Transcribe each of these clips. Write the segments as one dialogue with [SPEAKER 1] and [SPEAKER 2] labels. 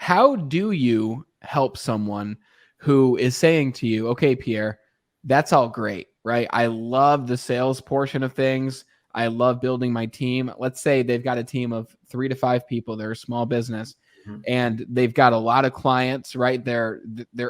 [SPEAKER 1] how do you help someone who is saying to you, okay, Pierre, that's all great, right? I love the sales portion of things. I love building my team. Let's say they've got a team of 3 to 5 people. They're a small business and they've got a lot of clients, right? They're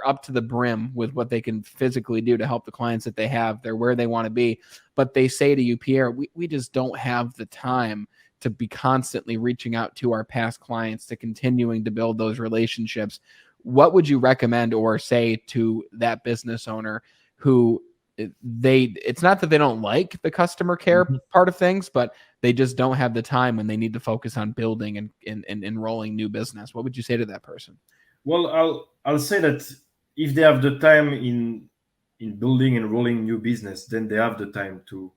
[SPEAKER 1] up to the brim with what they can physically do to help the clients that they have. They're where they want to be. But they say to you, Pierre, we just don't have the time to be constantly reaching out to our past clients, to continuing to build those relationships. What would you recommend or say to that business owner who it's not that they don't like the customer care part of things, but they just don't have the time when they need to focus on building and enrolling new business? What would you say to that person?
[SPEAKER 2] Well, I'll say that if they have the time in building and rolling new business, then they have the time to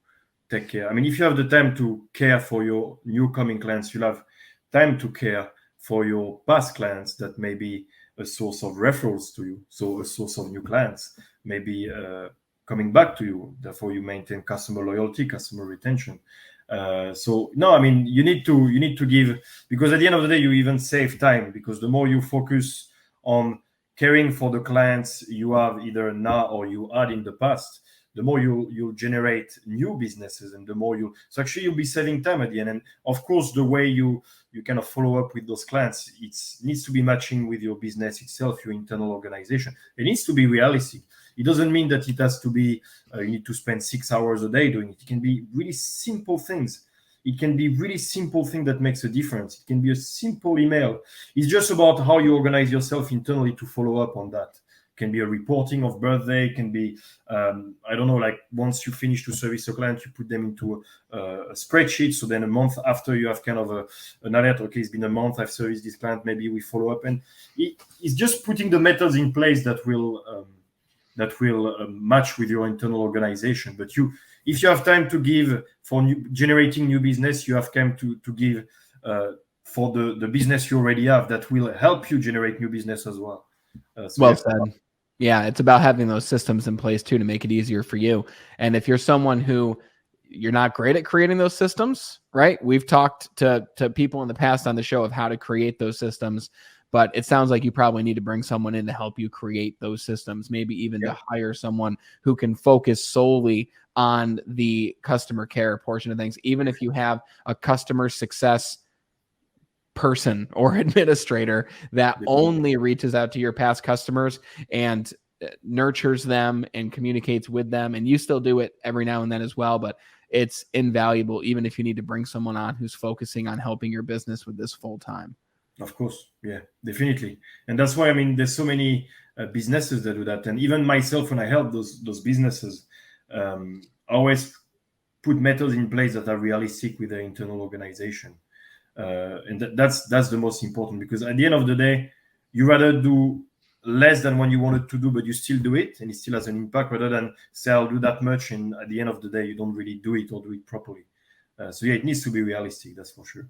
[SPEAKER 2] take care. I mean, if you have the time to care for your new coming clients, you'll have time to care for your past clients that may be a source of referrals to you, so a source of new clients, maybe coming back to you. Therefore, you maintain customer loyalty, customer retention. So no, I mean, you need to give, because at the end of the day, you even save time, because the more you focus on caring for the clients you have either now or you had in the past, the more you'll generate new businesses, and the more so actually you'll be saving time at the end. And of course, the way you kind of follow up with those clients, it needs to be matching with your business itself, your internal organization. It needs to be realistic. It doesn't mean that it has to be you need to spend 6 hours a day doing it. It can be really simple things. It can be really simple thing that makes a difference. It can be a simple email. It's just about how you organize yourself internally to follow up on that. It can be a reporting of birthday. It can be, I don't know, like once you finish to service a client, you put them into a spreadsheet. So then a month after, you have kind of an alert. Okay, it's been a month, I've serviced this client. Maybe we follow up. And it's just putting the methods in place that will match with your internal organization. But if you have time to give for generating new business, you have time to give for the business you already have that will help you generate new business as well.
[SPEAKER 1] Well said. Yeah, it's about having those systems in place too to make it easier for you. And if you're someone who you're not great at creating those systems, right? We've talked to people in the past on the show of how to create those systems, but it sounds like you probably need to bring someone in to help you create those systems, maybe even to hire someone who can focus solely on the customer care portion of things. Even if you have a customer success person or administrator that only reaches out to your past customers and nurtures them and communicates with them, and you still do it every now and then as well, but it's invaluable even if you need to bring someone on who's focusing on helping your business with this full time.
[SPEAKER 2] Of course. Yeah, definitely. And that's why, I mean, there's so many businesses that do that. And even myself, when I help those businesses, I always put methods in place that are realistic with their internal organization. And that's the most important, because at the end of the day, you rather do less than what you wanted to do, but you still do it and it still has an impact, rather than say, I'll do that much, and at the end of the day, you don't really do it or do it properly. So yeah, it needs to be realistic, that's for sure.